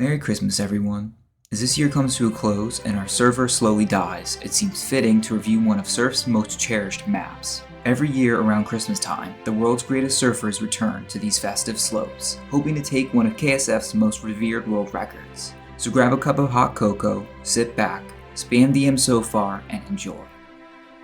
Merry Christmas, everyone. As this year comes to a close and our server slowly dies, it seems fitting to review one of Surf's most cherished maps. Every year around Christmas time, the world's greatest surfers return to these festive slopes, hoping to take one of KSF's most revered world records. So grab a cup of hot cocoa, sit back, spam DM so far, and enjoy.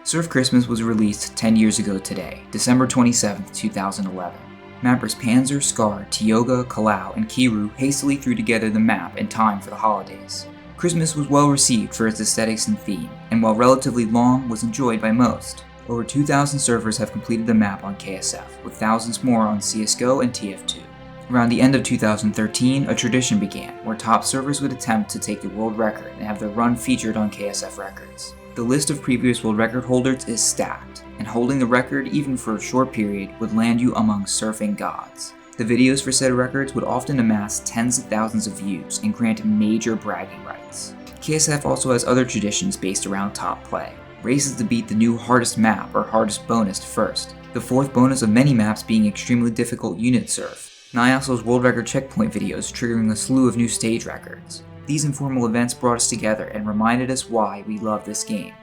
Surf Christmas was released 10 years ago today, December 27, 2011. Mappers Panzer, Scar, Tioga, Kalau, and Kiru hastily threw together the map in time for the holidays. Christmas was well received for its aesthetics and theme, and while relatively long, was enjoyed by most. Over 2,000 surfers have completed the map on KSF, with thousands more on CSGO and TF2. Around the end of 2013, a tradition began, where top surfers would attempt to take the world record and have their run featured on KSF Records. The list of previous world record holders is stacked, and holding the record even for a short period would land you among surfing gods. The videos for said records would often amass tens of thousands of views and grant major bragging rights. KSF also has other traditions based around top play. Races to beat the new hardest map or hardest bonus first, the fourth bonus of many maps being extremely difficult unit surf. Nyaso's world record checkpoint videos triggering a slew of new stage records. These informal events brought us together and reminded us why we love this game.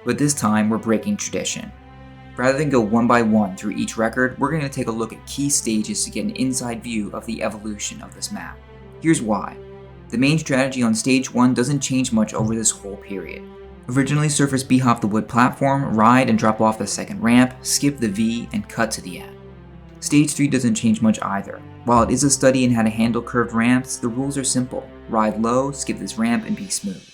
But this time we're breaking tradition. Rather than go one by one through each record, we're going to take a look at key stages to get an inside view of the evolution of this map. Here's why. The main strategy on stage 1 doesn't change much over this whole period. Originally, surfers b-hop the wood platform, ride and drop off the second ramp, skip the V, and cut to the end. Stage 3 doesn't change much either. While it is a study in how to handle curved ramps, the rules are simple. Ride low, skip this ramp, and be smooth.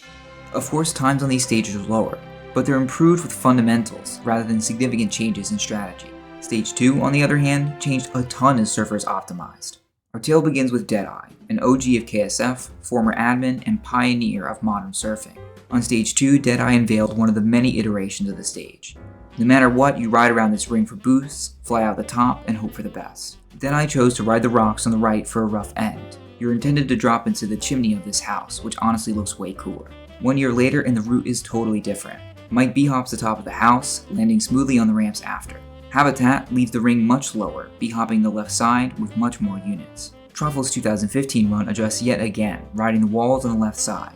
Of course, times on these stages are lower, but they're improved with fundamentals rather than significant changes in strategy. Stage 2, on the other hand, changed a ton as surfers optimized. Our tale begins with Deadeye, an OG of KSF, former admin, and pioneer of modern surfing. On stage 2, Deadeye unveiled one of the many iterations of the stage. No matter what, you ride around this ring for boosts, fly out the top, and hope for the best. Deadeye chose to ride the rocks on the right for a rough end. You're intended to drop into the chimney of this house, which honestly looks way cooler. 1 year later, and the route is totally different. Mike b-hops the top of the house, landing smoothly on the ramps after. Habitat leaves the ring much lower, b-hopping the left side with much more units. Truffle's 2015 run adjusts yet again, riding the walls on the left side.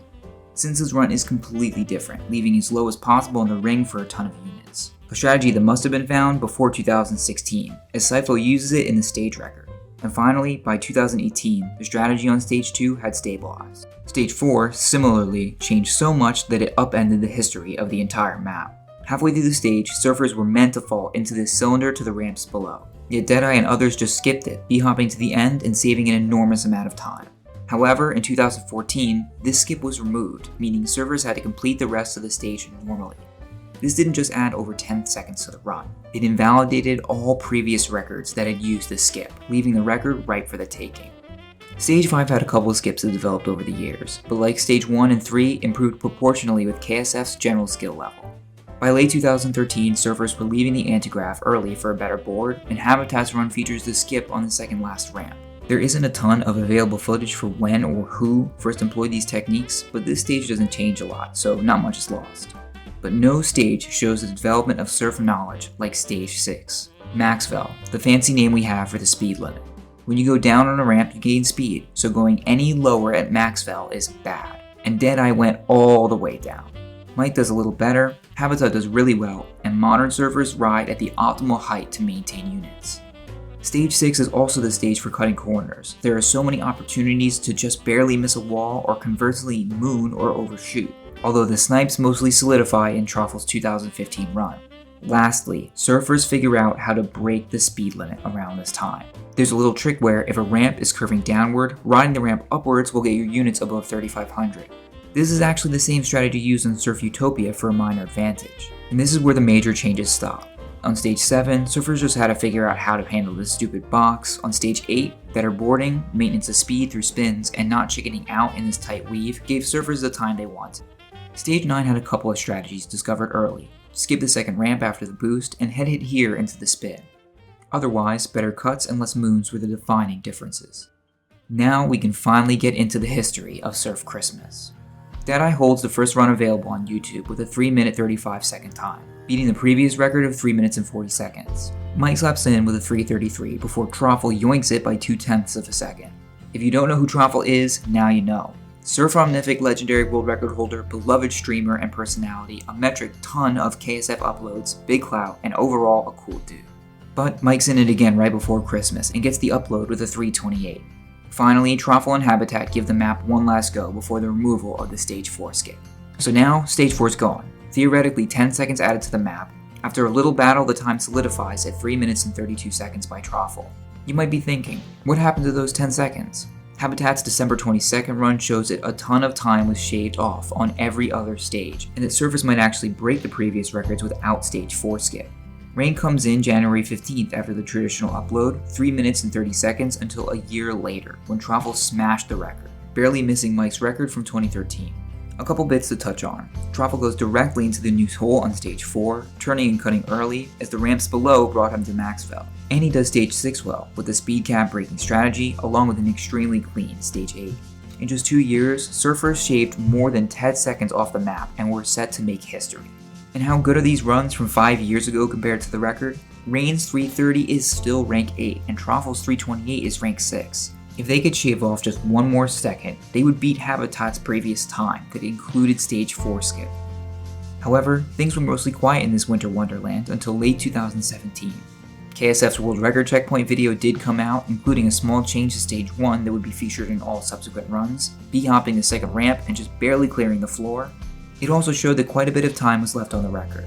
Senza's run is completely different, leaving as low as possible on the ring for a ton of units. A strategy that must have been found before 2016, as Cypho uses it in the stage record. And finally, by 2018, the strategy on stage 2 had stabilized. Stage 4, similarly, changed so much that it upended the history of the entire map. Halfway through the stage, surfers were meant to fall into this cylinder to the ramps below. Yet Deadeye and others just skipped it, b-hopping to the end and saving an enormous amount of time. However, in 2014, this skip was removed, meaning surfers had to complete the rest of the stage normally. This didn't just add over 10 seconds to the run, it invalidated all previous records that had used this skip, leaving the record ripe for the taking. Stage 5 had a couple of skips that developed over the years, but like Stage 1 and 3, improved proportionally with KSF's general skill level. By late 2013, surfers were leaving the antigraph early for a better board, and Habitat's run features the skip on the second last ramp. There isn't a ton of available footage for when or who first employed these techniques, but this stage doesn't change a lot, so not much is lost. But no stage shows the development of surf knowledge like Stage 6. Maxwell, the fancy name we have for the speed limit. When you go down on a ramp, you gain speed, so going any lower at Maxwell is bad. And Deadeye went all the way down. Mike does a little better, Habitat does really well, and modern surfers ride at the optimal height to maintain units. Stage 6 is also the stage for cutting corners. There are so many opportunities to just barely miss a wall or conversely moon or overshoot, although the snipes mostly solidify in Truffle's 2015 run. Lastly, surfers figure out how to break the speed limit around this time. There's a little trick where if a ramp is curving downward, riding the ramp upwards will get your units above 3,500. This is actually the same strategy used in Surf Utopia for a minor advantage. And this is where the major changes stop. On stage 7, surfers just had to figure out how to handle this stupid box. On stage 8, better boarding, maintenance of speed through spins, and not chickening out in this tight weave gave surfers the time they wanted. Stage 9 had a couple of strategies discovered early. Skip the second ramp after the boost, and head it here into the spin. Otherwise, better cuts and less moons were the defining differences. Now we can finally get into the history of Surf Christmas. Deadeye holds the first run available on YouTube with a 3 minute 35 second time, beating the previous record of 3 minutes and 40 seconds. Mike slaps in with a 3:33 before Truffle yoinks it by 0.2 of a second. If you don't know who Trafel is, now you know. Surf Omnific legendary world record holder, beloved streamer and personality, a metric ton of KSF uploads, big clout, and overall a cool dude. But Mike's in it again right before Christmas and gets the upload with a 328. Finally, Trafel and Habitat give the map one last go before the removal of the Stage 4 skip. So now, Stage 4 is gone. Theoretically 10 seconds added to the map. After a little battle, the time solidifies at 3 minutes and 32 seconds by Trafel. You might be thinking, what happened to those 10 seconds? Habitat's December 22nd run shows that a ton of time was shaved off on every other stage, and that surfers might actually break the previous records without Stage 4 skip. Rain comes in January 15th after the traditional upload, 3 minutes and 30 seconds until a year later, when Trafel smashed the record, barely missing Mike's record from 2013. A couple bits to touch on. Trafel goes directly into the noose hole on Stage 4, turning and cutting early, as the ramps below brought him to Maxwell. And he does Stage 6 well, with the speed cap breaking strategy, along with an extremely clean Stage 8. In just 2 years, surfers shaved more than 10 seconds off the map and were set to make history. And how good are these runs from 5 years ago compared to the record? Rain's 330 is still rank 8, and Trafel's 328 is rank 6. If they could shave off just one more second, they would beat Habitat's previous time that included Stage 4 skip. However, things were mostly quiet in this winter wonderland until late 2017. KSF's world record checkpoint video did come out, including a small change to Stage 1 that would be featured in all subsequent runs, b-hopping the second ramp and just barely clearing the floor. It also showed that quite a bit of time was left on the record.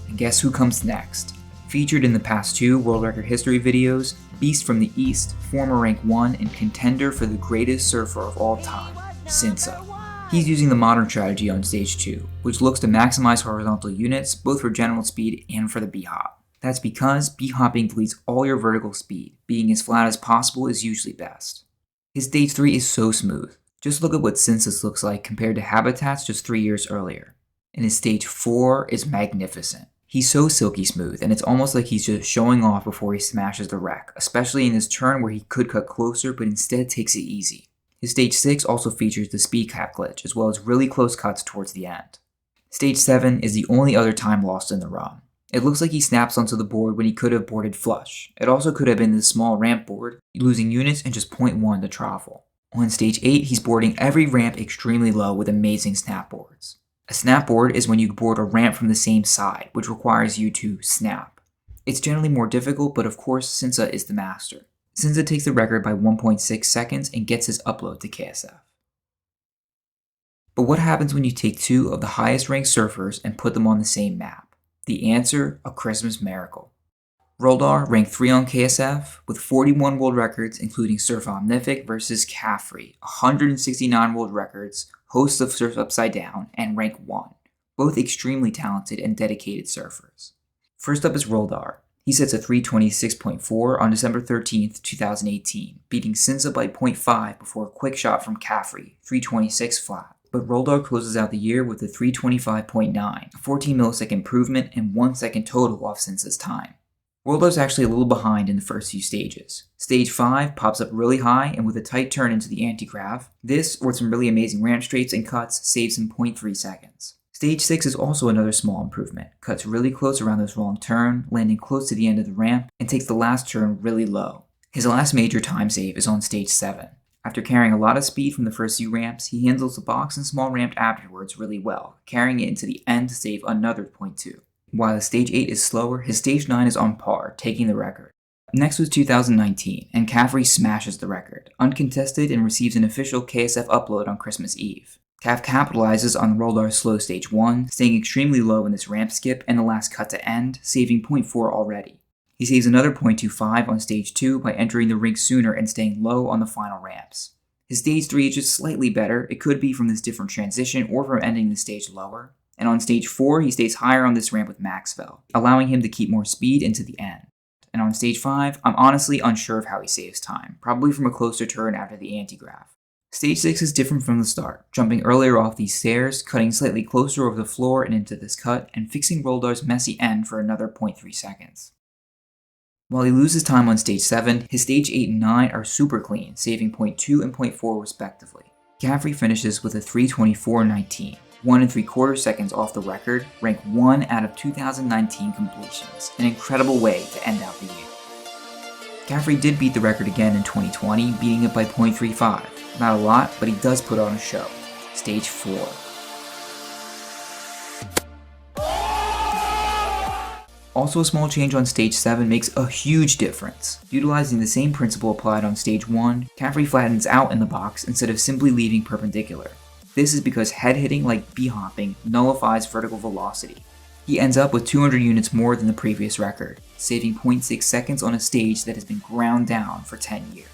And guess who comes next? Featured in the past 2 world record history videos, Beast from the East, former rank 1 and contender for the greatest surfer of all time, Senza. He's using the modern strategy on Stage 2, which looks to maximize horizontal units both for general speed and for the b-hop. That's because b-hopping deletes all your vertical speed, being as flat as possible is usually best. His Stage 3 is so smooth. Just look at what Senza's looks like compared to Habitat's just 3 years earlier. And his Stage 4 is magnificent. He's so silky smooth, and it's almost like he's just showing off before he smashes the wreck, especially in this turn where he could cut closer but instead takes it easy. His Stage 6 also features the speed cap glitch, as well as really close cuts towards the end. Stage 7 is the only other time lost in the run. It looks like he snaps onto the board when he could have boarded flush. It also could have been the small ramp board, losing units and just 0.1 to Trafel. On Stage 8, he's boarding every ramp extremely low with amazing snapboards. A snapboard is when you board a ramp from the same side, which requires you to snap. It's generally more difficult, but of course, Senza is the master. Senza takes the record by 1.6 seconds and gets his upload to KSF. But what happens when you take 2 of the highest ranked surfers and put them on the same map? The answer, a Christmas miracle. Roldar ranked 3 on KSF, with 41 world records including Surf Omnific versus Caffrey, 169 world records, hosts of Surf Upside Down, and rank 1, both extremely talented and dedicated surfers. First up is Roldar. He sets a 326.4 on December 13th, 2018, beating Senza by 0.5 before a quick shot from Caffrey, 326 flat. But Roldar closes out the year with a 325.9, a 14 millisecond improvement and 1 second total off Senza's time. Roldar's actually a little behind in the first few stages. Stage 5 pops up really high and with a tight turn into the anti-grav. This, or some really amazing ramp straights and cuts, saves him 0.3 seconds. Stage 6 is also another small improvement. Cuts really close around this wrong turn, landing close to the end of the ramp, and takes the last turn really low. His last major time save is on Stage 7. After carrying a lot of speed from the first few ramps, he handles the box and small ramp afterwards really well, carrying it into the end to save another 0.2. While his Stage 8 is slower, his Stage 9 is on par, taking the record. Next was 2019, and Caffrey smashes the record, uncontested, and receives an official KSF upload on Christmas Eve. Cav capitalizes on Roldar's slow Stage 1, staying extremely low in this ramp skip and the last cut to end, saving 0.4 already. He saves another 0.25 on Stage 2 by entering the rink sooner and staying low on the final ramps. His Stage 3 is just slightly better. It could be from this different transition or from ending the stage lower. And on Stage 4, he stays higher on this ramp with Maxwell, allowing him to keep more speed into the end. And on Stage 5, I'm honestly unsure of how he saves time, probably from a closer turn after the anti-grav. Stage 6 is different from the start, jumping earlier off these stairs, cutting slightly closer over the floor and into this cut, and fixing Roldar's messy end for another 0.3 seconds. While he loses time on Stage 7, his Stage 8 and 9 are super clean, saving 0.2 and 0.4 respectively. Caffrey finishes with a 324.19. 1 3/4 seconds off the record, rank 1 out of 2019 completions, an incredible way to end out the year. Caffrey did beat the record again in 2020, beating it by 0.35. Not a lot, but he does put on a show. Stage 4. Also, a small change on stage 7 makes a huge difference. Utilizing the same principle applied on stage 1, Caffrey flattens out in the box instead of simply leaving perpendicular. This is because head hitting like b-hopping nullifies vertical velocity. He ends up with 200 units more than the previous record, saving 0.6 seconds on a stage that has been ground down for 10 years.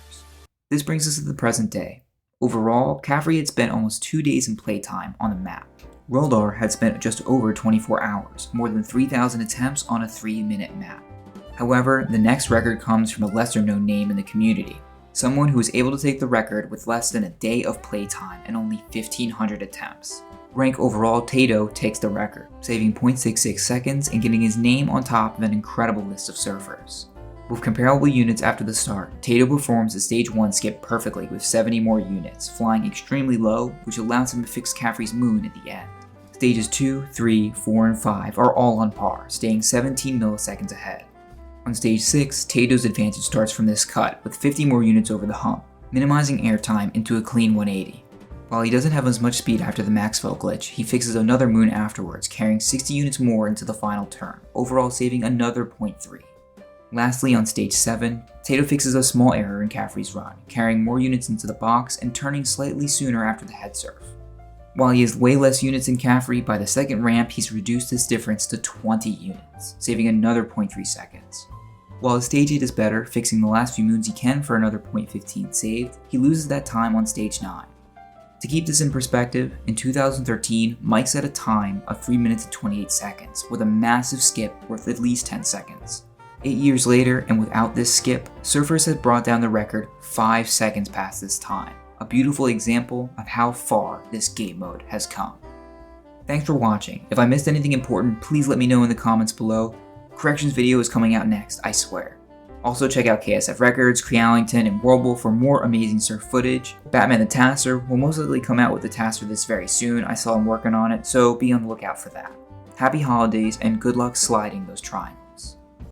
This brings us to the present day. Overall, Caffrey had spent almost 2 days in playtime on the map. Roldar had spent just over 24 hours, more than 3,000 attempts on a 3-minute map. However, the next record comes from a lesser known name in the community, someone who was able to take the record with less than a day of playtime and only 1,500 attempts. Rank overall, Tato takes the record, saving 0.66 seconds and getting his name on top of an incredible list of surfers. With comparable units after the start, Tato performs the stage 1 skip perfectly with 70 more units, flying extremely low, which allows him to fix Caffrey's moon at the end. Stages 2, 3, 4, and 5 are all on par, staying 17 milliseconds ahead. On stage 6, Tato's advantage starts from this cut, with 50 more units over the hump, minimizing airtime into a clean 180. While he doesn't have as much speed after the Maxwell glitch, he fixes another moon afterwards, carrying 60 units more into the final turn, overall saving another 0.3. Lastly, on stage 7, Tato fixes a small error in Caffrey's run, carrying more units into the box and turning slightly sooner after the head surf. While he has way less units than Caffrey, by the second ramp he's reduced this difference to 20 units, saving another 0.3 seconds. While his stage 8 is better, fixing the last few moons he can for another 0.15 saved, he loses that time on stage 9. To keep this in perspective, in 2013, Mike set a time of 3 minutes and 28 seconds, with a massive skip worth at least 10 seconds. 8 years later, and without this skip, surfers have brought down the record 5 seconds past this time. A beautiful example of how far this game mode has come. Thanks for watching. If I missed anything important, please let me know in the comments below. Corrections video is coming out next, I swear. Also check out KSF Records, Crealington, and Whirlpool for more amazing surf footage. Batman the Tasser will most likely come out with the Tasser this very soon. I saw him working on it, so be on the lookout for that. Happy holidays and good luck sliding those triangles.